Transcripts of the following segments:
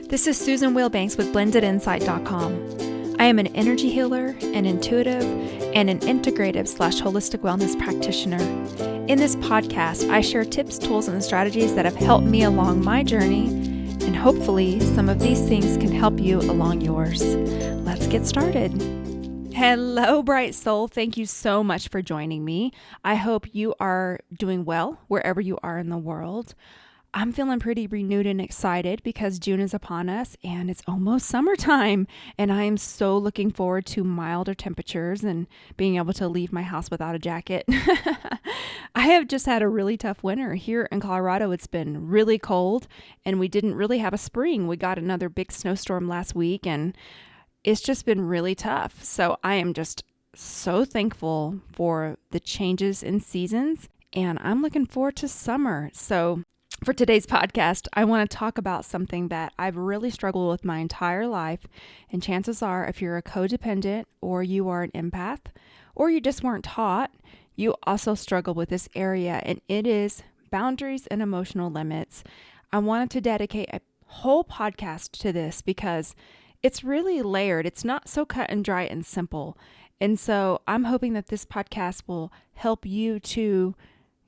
This is Susan Wheelbanks with blendedinsight.com. I am an energy healer, an intuitive, and an integrative/holistic wellness practitioner. In this podcast, I share tips, tools, and strategies that have helped me along my journey, and hopefully some of these things can help you along yours. Let's get started. Hello, bright soul. Thank you so much for joining me. I hope you are doing well wherever you are in the world. I'm feeling pretty renewed and excited because June is upon us and it's almost summertime, and I am so looking forward to milder temperatures and being able to leave my house without a jacket. I have just had a really tough winter. Here in Colorado, it's been really cold and we didn't really have a spring. We got another big snowstorm last week and it's just been really tough. So I am just so thankful for the changes in seasons, and I'm looking forward to summer. So for today's podcast, I want to talk about something that I've really struggled with my entire life. And chances are, if you're a codependent or you are an empath or you just weren't taught, you also struggle with this area, and it is boundaries and emotional limits. I wanted to dedicate a whole podcast to this because it's really layered. It's not so cut and dry and simple. And so I'm hoping that this podcast will help you to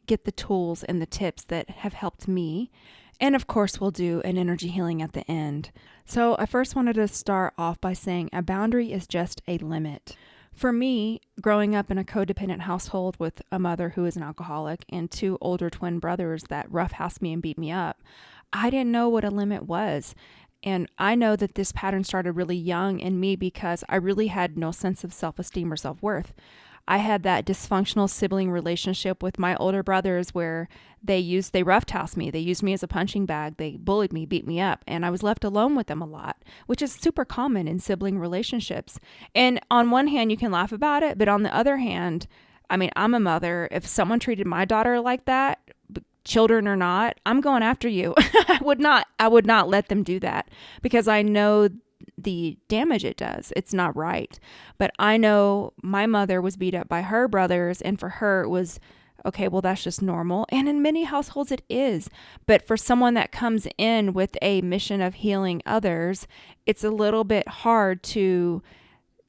get the tools and the tips that have helped me. And of course, we'll do an energy healing at the end. So I first wanted to start off by saying a boundary is just a limit. For me, growing up in a codependent household with a mother who is an alcoholic and two older twin brothers that roughhoused me and beat me up, I didn't know what a limit was. And I know that this pattern started really young in me because I really had no sense of self-esteem or self-worth. I had that dysfunctional sibling relationship with my older brothers where they roughhoused me. They used me as a punching bag. They bullied me, beat me up, and I was left alone with them a lot, which is super common in sibling relationships. And on one hand, you can laugh about it, but on the other hand, I'm a mother. If someone treated my daughter like that, children or not, I'm going after you. I would not let them do that because I know the damage it does. It's not right. But I know my mother was beat up by her brothers, and for her it was, okay, well, that's just normal. And in many households it is. But for someone that comes in with a mission of healing others, it's a little bit hard to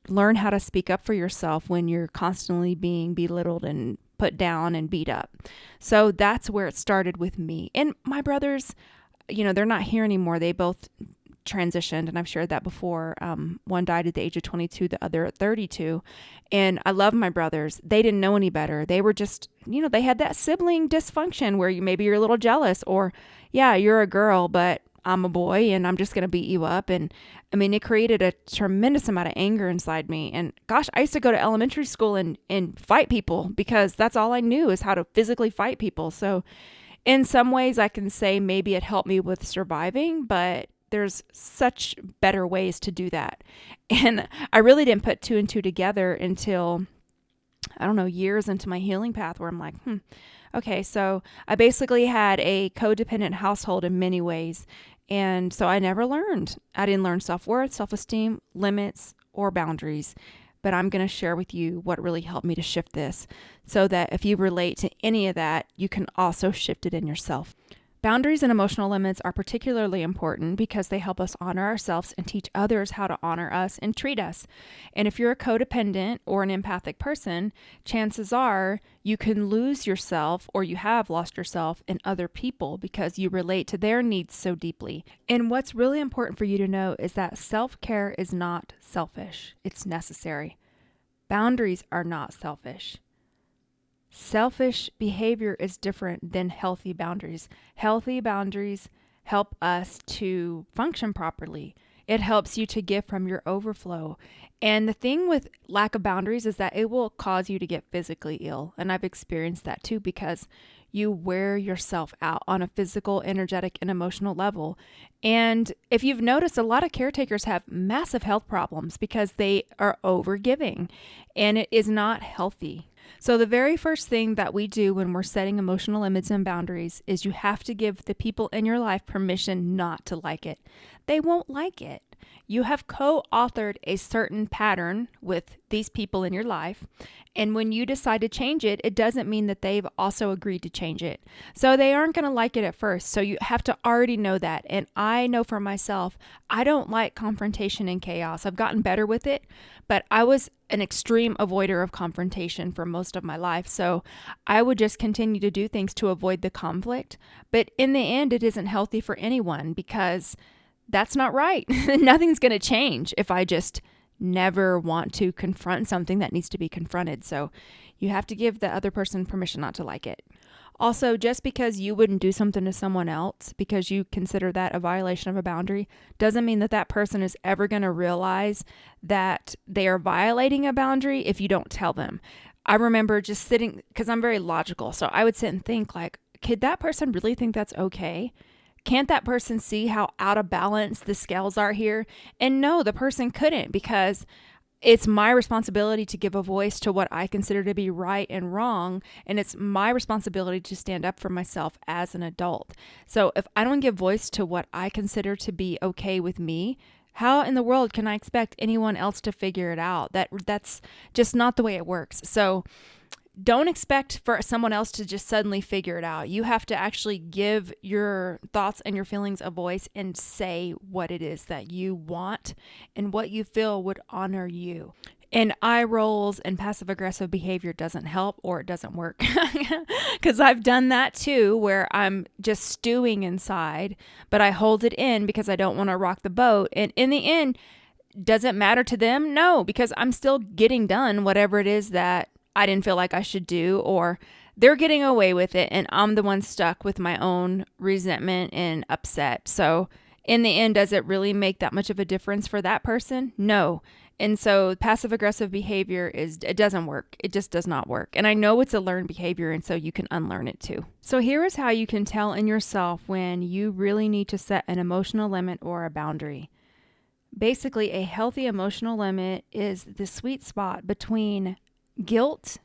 learn how to speak up for yourself when you're constantly being belittled and put down and beat up. So that's where it started with me. And my brothers, they're not here anymore. They both transitioned, and I've shared that before. One died at the age of 22, the other at 32. And I love my brothers. They didn't know any better. They were just, they had that sibling dysfunction where maybe you're a little jealous, or yeah, you're a girl, but I'm a boy and I'm just going to beat you up. And it created a tremendous amount of anger inside me. And gosh, I used to go to elementary school and fight people because that's all I knew is how to physically fight people. So in some ways I can say maybe it helped me with surviving, but there's such better ways to do that. And I really didn't put two and two together until, years into my healing path where I'm like, okay, so I basically had a codependent household in many ways. And so I never learned. I didn't learn self-worth, self-esteem, limits, or boundaries. But I'm going to share with you what really helped me to shift this so that if you relate to any of that, you can also shift it in yourself. Boundaries and emotional limits are particularly important because they help us honor ourselves and teach others how to honor us and treat us. And if you're a codependent or an empathic person, chances are you can lose yourself, or you have lost yourself, in other people because you relate to their needs so deeply. And what's really important for you to know is that self-care is not selfish. It's necessary. Boundaries are not selfish. Selfish behavior is different than healthy boundaries. Healthy boundaries help us to function properly. It helps you to give from your overflow. And the thing with lack of boundaries is that it will cause you to get physically ill. And I've experienced that too because you wear yourself out on a physical, energetic, and emotional level. And if you've noticed, a lot of caretakers have massive health problems because they are overgiving, and it is not healthy. So the very first thing that we do when we're setting emotional limits and boundaries is you have to give the people in your life permission not to like it. They won't like it. You have co-authored a certain pattern with these people in your life. And when you decide to change it, it doesn't mean that they've also agreed to change it. So they aren't going to like it at first. So you have to already know that. And I know for myself, I don't like confrontation and chaos. I've gotten better with it, but I was an extreme avoider of confrontation for most of my life. So I would just continue to do things to avoid the conflict. But in the end, it isn't healthy for anyone because that's not right. Nothing's going to change if I just never want to confront something that needs to be confronted. So you have to give the other person permission not to like it. Also, just because you wouldn't do something to someone else because you consider that a violation of a boundary doesn't mean that that person is ever going to realize that they are violating a boundary if you don't tell them. I remember just sitting, because I'm very logical, so I would sit and think like, could that person really think that's okay? Can't that person see how out of balance the scales are here? And no, the person couldn't, because it's my responsibility to give a voice to what I consider to be right and wrong. And it's my responsibility to stand up for myself as an adult. So if I don't give voice to what I consider to be okay with me, how in the world can I expect anyone else to figure it out? That's just not the way it works. So don't expect for someone else to just suddenly figure it out. You have to actually give your thoughts and your feelings a voice and say what it is that you want and what you feel would honor you. And eye rolls and passive aggressive behavior doesn't help, or it doesn't work. Because I've done that too, where I'm just stewing inside, but I hold it in because I don't want to rock the boat. And in the end, does it matter to them? No, because I'm still getting done whatever it is that I didn't feel like I should do, or they're getting away with it and I'm the one stuck with my own resentment and upset. So in the end, does it really make that much of a difference for that person? No. And so passive aggressive behavior it doesn't work. It just does not work. And I know it's a learned behavior, and so you can unlearn it too. So here is how you can tell in yourself when you really need to set an emotional limit or a boundary. Basically, a healthy emotional limit is the sweet spot between guilt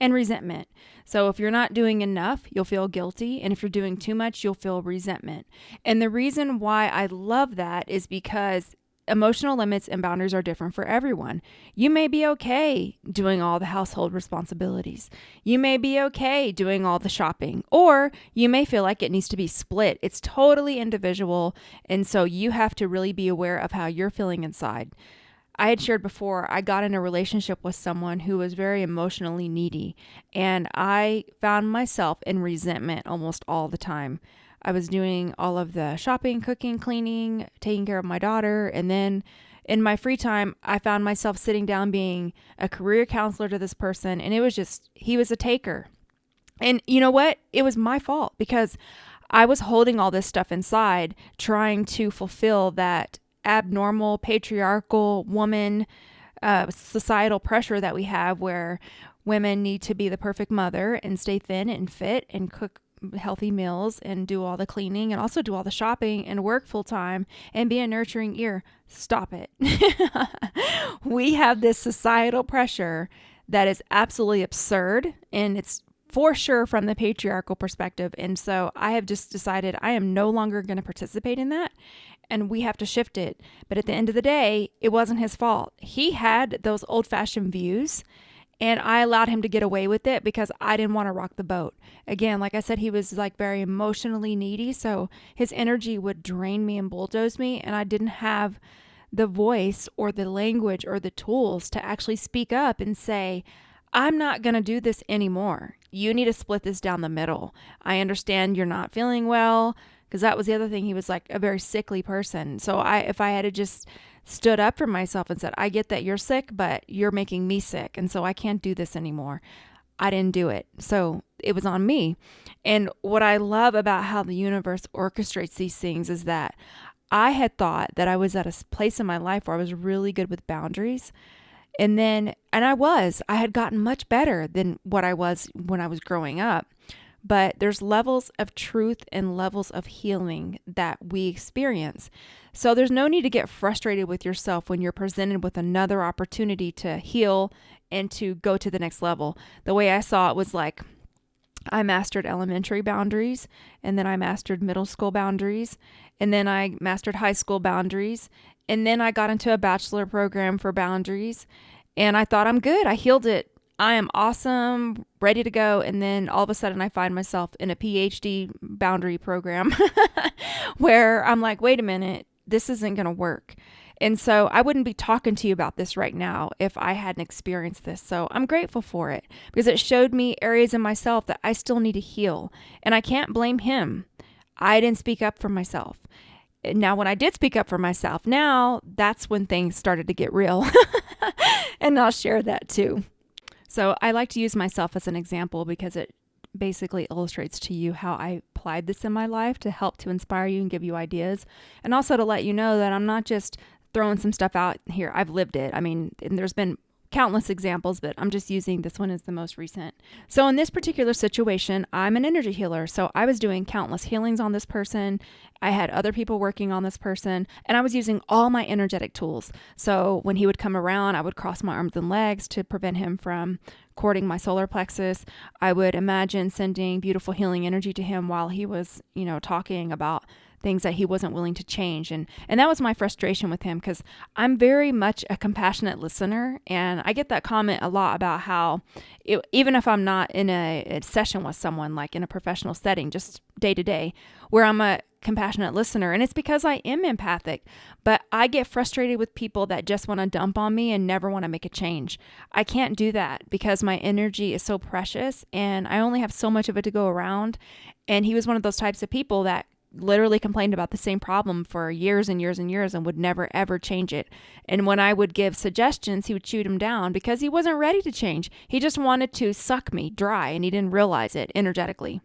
and resentment. So if you're not doing enough, you'll feel guilty. And if you're doing too much, you'll feel resentment. And the reason why I love that is because emotional limits and boundaries are different for everyone. You may be okay doing all the household responsibilities. You may be okay doing all the shopping, or you may feel like it needs to be split. It's totally individual. And so you have to really be aware of how you're feeling inside. I had shared before, I got in a relationship with someone who was very emotionally needy, and I found myself in resentment almost all the time. I was doing all of the shopping, cooking, cleaning, taking care of my daughter, and then in my free time, I found myself sitting down being a career counselor to this person, and it was just, he was a taker. And you know what? It was my fault because I was holding all this stuff inside, trying to fulfill that abnormal patriarchal woman societal pressure that we have, where women need to be the perfect mother and stay thin and fit and cook healthy meals and do all the cleaning and also do all the shopping and work full time and be a nurturing ear. Stop it. We have this societal pressure that is absolutely absurd, and it's for sure from the patriarchal perspective. And so I have just decided I am no longer going to participate in that, and we have to shift it. But at the end of the day, it wasn't his fault. He had those old-fashioned views, and I allowed him to get away with it because I didn't want to rock the boat. Again, like I said, he was like very emotionally needy, so his energy would drain me and bulldoze me, and I didn't have the voice or the language or the tools to actually speak up and say, I'm not going to do this anymore. You need to split this down the middle. I understand you're not feeling well, because that was the other thing. He was like a very sickly person. So if I had just stood up for myself and said, I get that you're sick, but you're making me sick, and so I can't do this anymore. I didn't do it. So it was on me. And what I love about how the universe orchestrates these things is that I had thought that I was at a place in my life where I was really good with boundaries. And I had gotten much better than what I was when I was growing up. But there's levels of truth and levels of healing that we experience. So there's no need to get frustrated with yourself when you're presented with another opportunity to heal and to go to the next level. The way I saw it was like, I mastered elementary boundaries, and then I mastered middle school boundaries. And then I mastered high school boundaries. And then I got into a bachelor program for boundaries. And I thought, I'm good. I healed it. I am awesome, ready to go. And then all of a sudden I find myself in a PhD boundary program where I'm like, wait a minute, this isn't going to work. And so I wouldn't be talking to you about this right now if I hadn't experienced this. So I'm grateful for it because it showed me areas in myself that I still need to heal. And I can't blame him. I didn't speak up for myself. Now, when I did speak up for myself, now that's when things started to get real. And I'll share that too. So I like to use myself as an example because it basically illustrates to you how I applied this in my life to help to inspire you and give you ideas. And also to let you know that I'm not just throwing some stuff out here. I've lived it. I mean, and there's been countless examples, but I'm just using this one as the most recent. So in this particular situation, I'm an energy healer. So I was doing countless healings on this person. I had other people working on this person, and I was using all my energetic tools. So when he would come around, I would cross my arms and legs to prevent him from cording my solar plexus. I would imagine sending beautiful healing energy to him while he was, talking about things that he wasn't willing to change. And that was my frustration with him because I'm very much a compassionate listener. And I get that comment a lot about how even if I'm not in a session with someone, like in a professional setting, just day to day, where I'm a compassionate listener. And it's because I am empathic, but I get frustrated with people that just want to dump on me and never want to make a change. I can't do that because my energy is so precious and I only have so much of it to go around. And he was one of those types of people that literally complained about the same problem for years and years and years and would never ever change it. And when I would give suggestions, he would shoot them down because he wasn't ready to change. He just wanted to suck me dry and he didn't realize it energetically.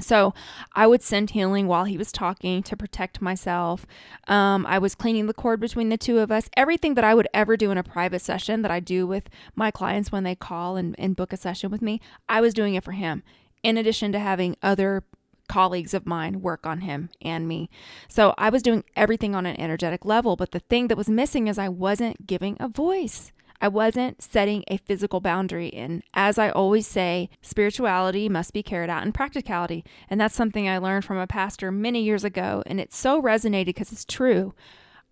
So I would send healing while he was talking to protect myself. I was cleaning the cord between the two of us. Everything that I would ever do in a private session that I do with my clients when they call and book a session with me, I was doing it for him, in addition to having other colleagues of mine work on him and me. So I was doing everything on an energetic level, but the thing that was missing is I wasn't giving a voice. I wasn't setting a physical boundary. And as I always say, spirituality must be carried out in practicality. And that's something I learned from a pastor many years ago. And it so resonated because it's true.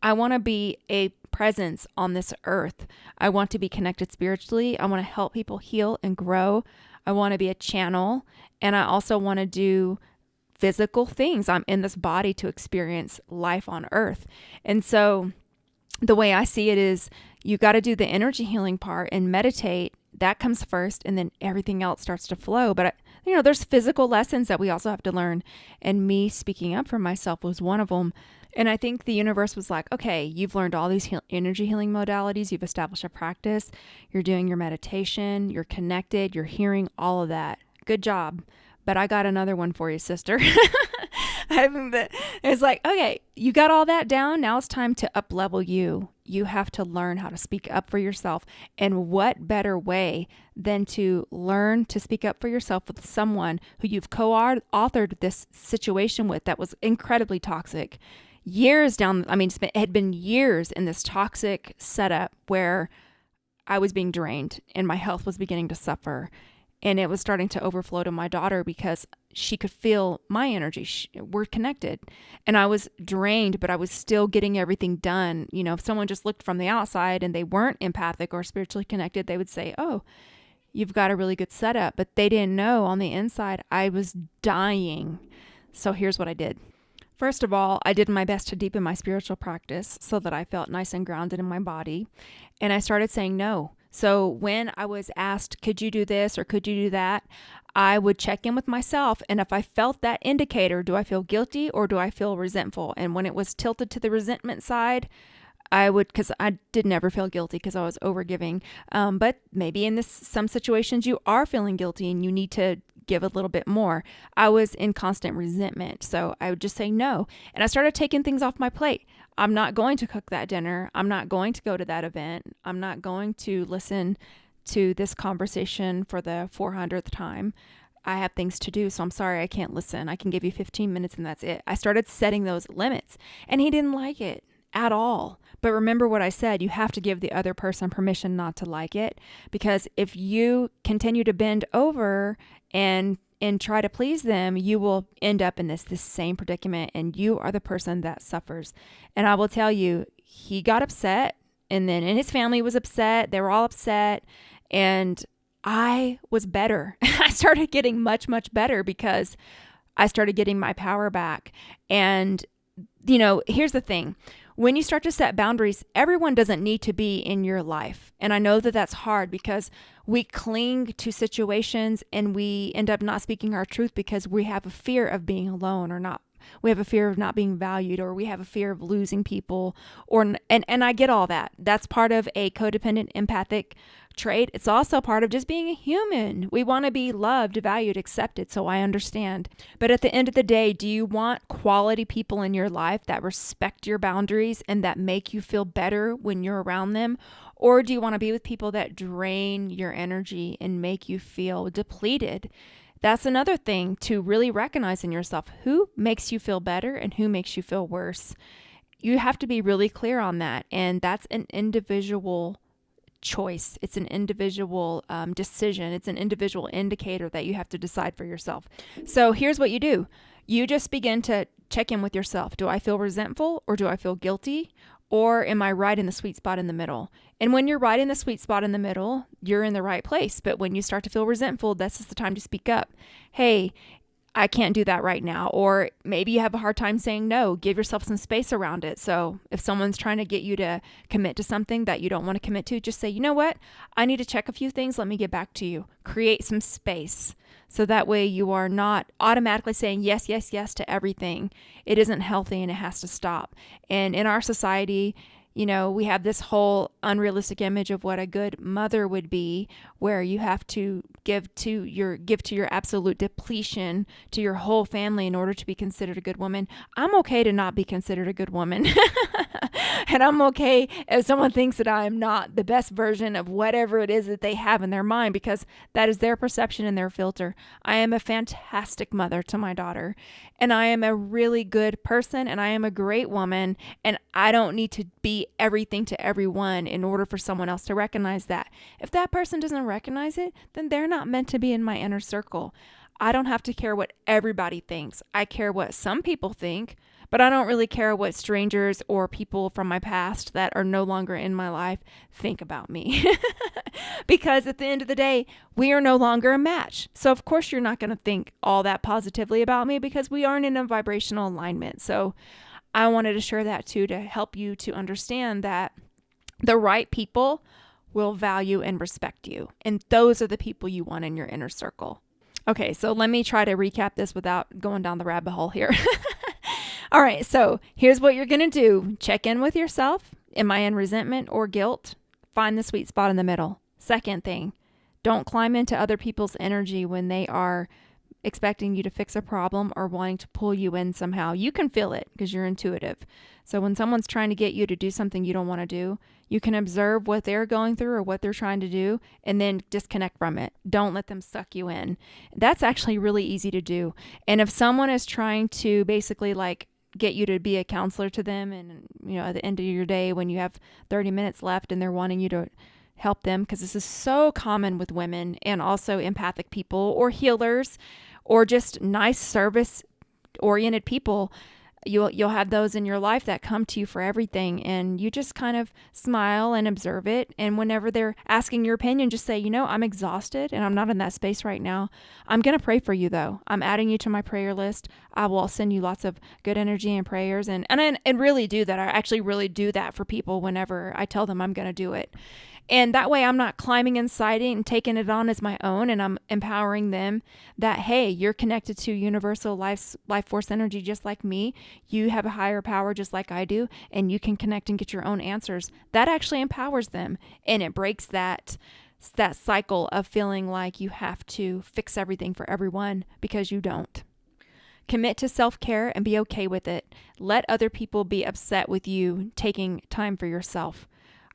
I want to be a presence on this earth. I want to be connected spiritually. I want to help people heal and grow. I want to be a channel. And I also want to do physical things. I'm in this body to experience life on earth. And so the way I see it is you got to do the energy healing part and meditate. That comes first, and then everything else starts to flow. But, there's physical lessons that we also have to learn. And me speaking up for myself was one of them. And I think the universe was like, okay, you've learned all these energy healing modalities. You've established a practice. You're doing your meditation. You're connected. You're hearing all of that. Good job. But I got another one for you, sister. It's like, okay, you got all that down. Now it's time to up level you. You have to learn how to speak up for yourself. And what better way than to learn to speak up for yourself with someone who you've co-authored this situation with that was incredibly toxic. It had been years in this toxic setup where I was being drained and my health was beginning to suffer. And it was starting to overflow to my daughter because she could feel my energy. We're connected. And I was drained, but I was still getting everything done. If someone just looked from the outside and they weren't empathic or spiritually connected, they would say, oh, you've got a really good setup. But they didn't know on the inside I was dying. So here's what I did. First of all, I did my best to deepen my spiritual practice so that I felt nice and grounded in my body. And I started saying no. So when I was asked, could you do this or could you do that? I would check in with myself. And if I felt that indicator, do I feel guilty or do I feel resentful? And when it was tilted to the resentment side, because I did never feel guilty because I was overgiving. But maybe in some situations you are feeling guilty and you need to give a little bit more. I was in constant resentment. So I would just say no. And I started taking things off my plate. I'm not going to cook that dinner. I'm not going to go to that event. I'm not going to listen to this conversation for the 400th time. I have things to do, so I'm sorry I can't listen. I can give you 15 minutes and that's it. I started setting those limits and he didn't like it at all. But remember what I said, you have to give the other person permission not to like it, because if you continue to bend over and and try to please them, you will end up in this same predicament, and you are the person that suffers. And I will tell you, he got upset, and his family was upset. They were all upset, and I was better. I started getting much, much better because I started getting my power back. And, here's the thing. When you start to set boundaries, everyone doesn't need to be in your life. And I know that that's hard because we cling to situations and we end up not speaking our truth because we have a fear of being alone or not. We have a fear of not being valued, or we have a fear of losing people, and I get all that. That's part of a codependent empathic trait. It's also part of just being a human. We want to be loved, valued, accepted, so I understand. But at the end of the day, do you want quality people in your life that respect your boundaries and that make you feel better when you're around them? Or do you want to be with people that drain your energy and make you feel depleted? That's another thing to really recognize in yourself. Who makes you feel better and who makes you feel worse? You have to be really clear on that. And that's an individual choice. It's an individual decision. It's an individual indicator that you have to decide for yourself. So here's what you do. You just begin to check in with yourself. Do I feel resentful or do I feel guilty? Or am I right in the sweet spot in the middle? And when you're right in the sweet spot in the middle, you're in the right place. But when you start to feel resentful, that's just the time to speak up. Hey, I can't do that right now. Or maybe you have a hard time saying no. Give yourself some space around it. So if someone's trying to get you to commit to something that you don't want to commit to, just say, you know what? I need to check a few things. Let me get back to you. Create some space. So that way you are not automatically saying yes, yes, yes to everything. It isn't healthy and it has to stop. And in our society, we have this whole unrealistic image of what a good mother would be, where you have to give to your absolute depletion to your whole family in order to be considered a good woman. I'm okay to not be considered a good woman. And I'm okay if someone thinks that I am not the best version of whatever it is that they have in their mind, because that is their perception and their filter. I am a fantastic mother to my daughter, and I am a really good person, and I am a great woman, and I don't need to be everything to everyone in order for someone else to recognize that. If that person doesn't recognize it, then they're not meant to be in my inner circle. I don't have to care what everybody thinks. I care what some people think, but I don't really care what strangers or people from my past that are no longer in my life think about me. Because at the end of the day, we are no longer a match. So of course you're not going to think all that positively about me because we aren't in a vibrational alignment. So I wanted to share that too, to help you to understand that the right people will value and respect you. And those are the people you want in your inner circle. Okay, so let me try to recap this without going down the rabbit hole here. All right, so here's what you're going to do. Check in with yourself. Am I in resentment or guilt? Find the sweet spot in the middle. Second thing, don't climb into other people's energy when they are expecting you to fix a problem or wanting to pull you in somehow. You can feel it because you're intuitive. So when someone's trying to get you to do something you don't want to do, you can observe what they're going through or what they're trying to do and then disconnect from it. Don't let them suck you in. That's actually really easy to do. And if someone is trying to basically get you to be a counselor to them, and at the end of your day when you have 30 minutes left and they're wanting you to help them, because this is so common with women and also empathic people or healers or just nice service oriented people, you'll have those in your life that come to you for everything, and you just kind of smile and observe it. And whenever they're asking your opinion, just say, I'm exhausted and I'm not in that space right now. I'm going to pray for you though. I'm adding you to my prayer list. I will send you lots of good energy and prayers. And really do that. I actually really do that for people whenever I tell them I'm going to do it. And that way I'm not climbing inside it and taking it on as my own, and I'm empowering them that, hey, you're connected to universal life force energy just like me. You have a higher power just like I do, and you can connect and get your own answers. That actually empowers them, and it breaks that cycle of feeling like you have to fix everything for everyone, because you don't. Commit to self-care and be okay with it. Let other people be upset with you taking time for yourself.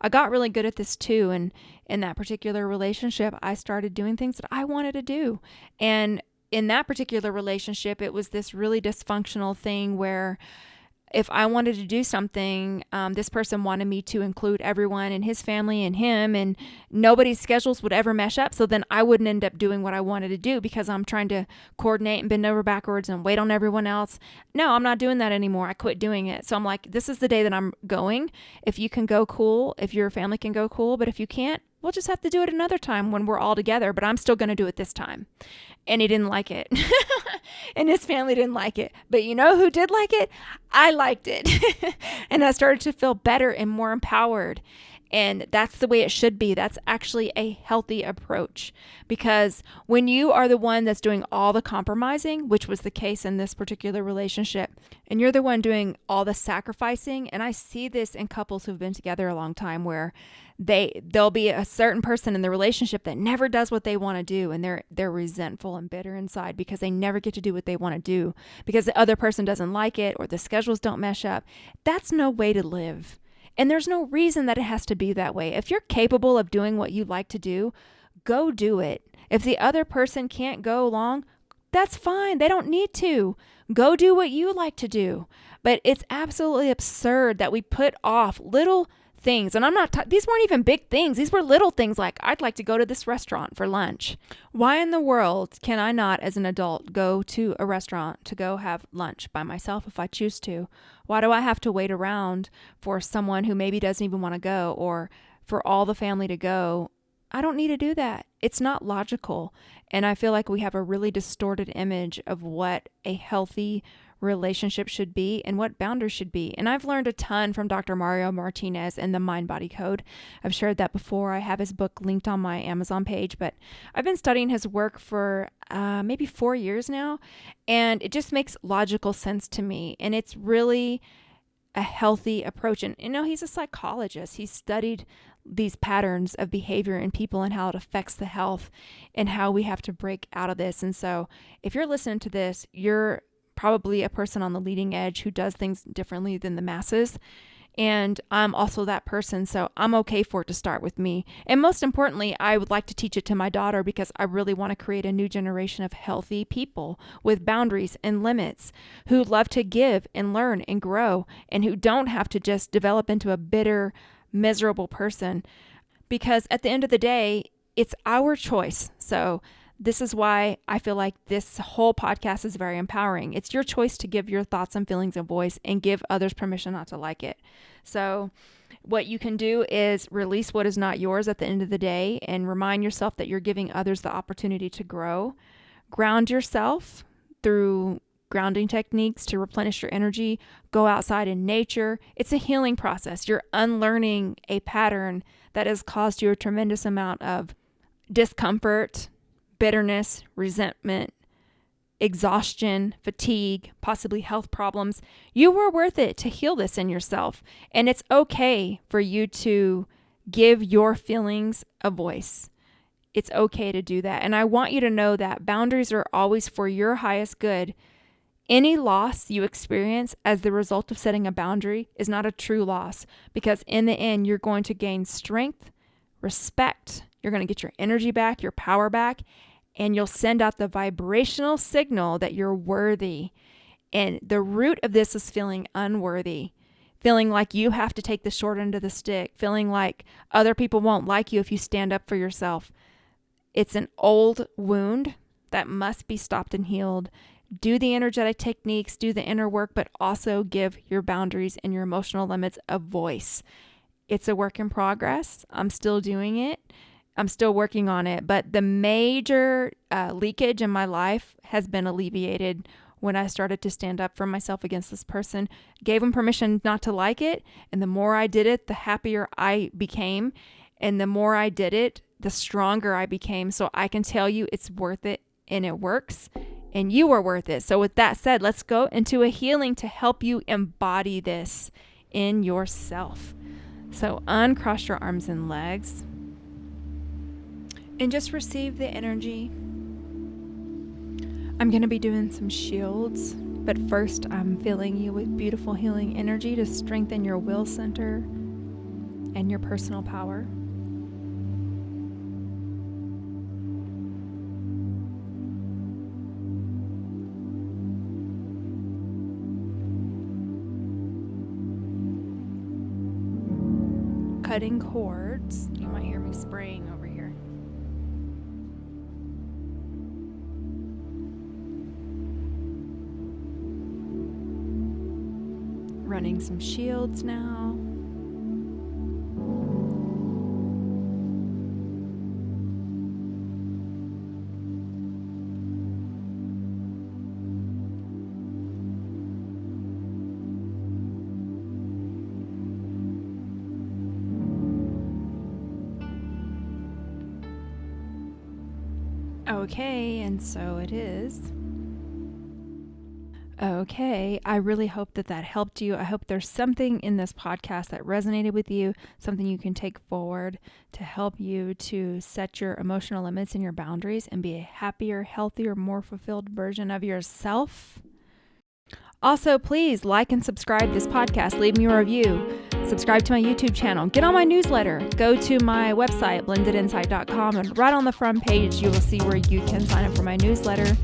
I got really good at this too. And in that particular relationship, I started doing things that I wanted to do. And in that particular relationship, it was this really dysfunctional thing where if I wanted to do something, this person wanted me to include everyone in his family and him, and nobody's schedules would ever mesh up. So then I wouldn't end up doing what I wanted to do because I'm trying to coordinate and bend over backwards and wait on everyone else. No, I'm not doing that anymore. I quit doing it. So I'm like, this is the day that I'm going. If you can go, cool. If your family can go, cool. But if you can't, we'll just have to do it another time when we're all together, but I'm still going to do it this time. And he didn't like it. And his family didn't like it. But you know who did like it? I liked it. And I started to feel better and more empowered. And that's the way it should be. That's actually a healthy approach, because when you are the one that's doing all the compromising, which was the case in this particular relationship, and you're the one doing all the sacrificing, and I see this in couples who've been together a long time where there'll be a certain person in the relationship that never does what they want to do, and they're resentful and bitter inside because they never get to do what they want to do because the other person doesn't like it or the schedules don't mesh up. That's no way to live. And there's no reason that it has to be that way. If you're capable of doing what you like to do, go do it. If the other person can't go along, that's fine. They don't need to. Go do what you like to do. But it's absolutely absurd that we put off little things. And these weren't even big things. These were little things like, I'd like to go to this restaurant for lunch. Why in the world can I not, as an adult, go to a restaurant to go have lunch by myself if I choose to? Why do I have to wait around for someone who maybe doesn't even want to go, or for all the family to go? I don't need to do that. It's not logical. And I feel like we have a really distorted image of what a healthy relationship should be and what boundaries should be. And I've learned a ton from Dr. Mario Martinez and the Mind Body Code. I've shared that before. I have his book linked on my Amazon page, but I've been studying his work for maybe 4 years now, and it just makes logical sense to me. And it's really a healthy approach. And he's a psychologist. He's studied these patterns of behavior in people and how it affects the health and how we have to break out of this. And so if you're listening to this, you're probably a person on the leading edge who does things differently than the masses. And I'm also that person, so I'm okay for it to start with me. And most importantly, I would like to teach it to my daughter because I really want to create a new generation of healthy people with boundaries and limits who love to give and learn and grow, and who don't have to just develop into a bitter, miserable person. Because at the end of the day, it's our choice. So this is why I feel like this whole podcast is very empowering. It's your choice to give your thoughts and feelings a voice and give others permission not to like it. So what you can do is release what is not yours at the end of the day and remind yourself that you're giving others the opportunity to grow. Ground yourself through grounding techniques to replenish your energy. Go outside in nature. It's a healing process. You're unlearning a pattern that has caused you a tremendous amount of discomfort, bitterness, resentment, exhaustion, fatigue, possibly health problems. You were worth it to heal this in yourself. And it's okay for you to give your feelings a voice. It's okay to do that. And I want you to know that boundaries are always for your highest good. Any loss you experience as the result of setting a boundary is not a true loss, because in the end, you're going to gain strength, respect. You're going to get your energy back, your power back, and you'll send out the vibrational signal that you're worthy. And the root of this is feeling unworthy, feeling like you have to take the short end of the stick, feeling like other people won't like you if you stand up for yourself. It's an old wound that must be stopped and healed. Do the energetic techniques, do the inner work, but also give your boundaries and your emotional limits a voice. It's a work in progress. I'm still doing it. I'm still working on it, but the major leakage in my life has been alleviated when I started to stand up for myself against this person, gave him permission not to like it, and the more I did it, the happier I became, and the more I did it, the stronger I became. So I can tell you it's worth it, and it works, and you are worth it. So with that said, let's go into a healing to help you embody this in yourself. So uncross your arms and legs. And just receive the energy. I'm going to be doing some shields, but first I'm filling you with beautiful healing energy to strengthen your will center and your personal power. cutting cords. You might hear me spraying over here. Running some shields now. Okay, and so it is. Okay, I really hope that helped you. I hope there's something in this podcast that resonated with you, something you can take forward to help you to set your emotional limits and your boundaries and be a happier, healthier, more fulfilled version of yourself. Also, please like and subscribe this podcast. Leave me a review. Subscribe to my YouTube channel. Get on my newsletter. Go to my website, blendedinsight.com, and right on the front page, you will see where you can sign up for my newsletter.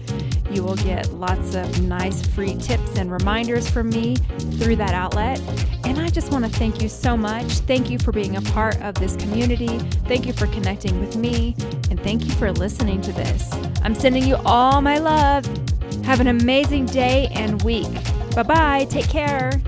You will get lots of nice free tips and reminders from me through that outlet. And I just want to thank you so much. Thank you for being a part of this community. Thank you for connecting with me. And thank you for listening to this. I'm sending you all my love. Have an amazing day and week. Bye-bye. Take care.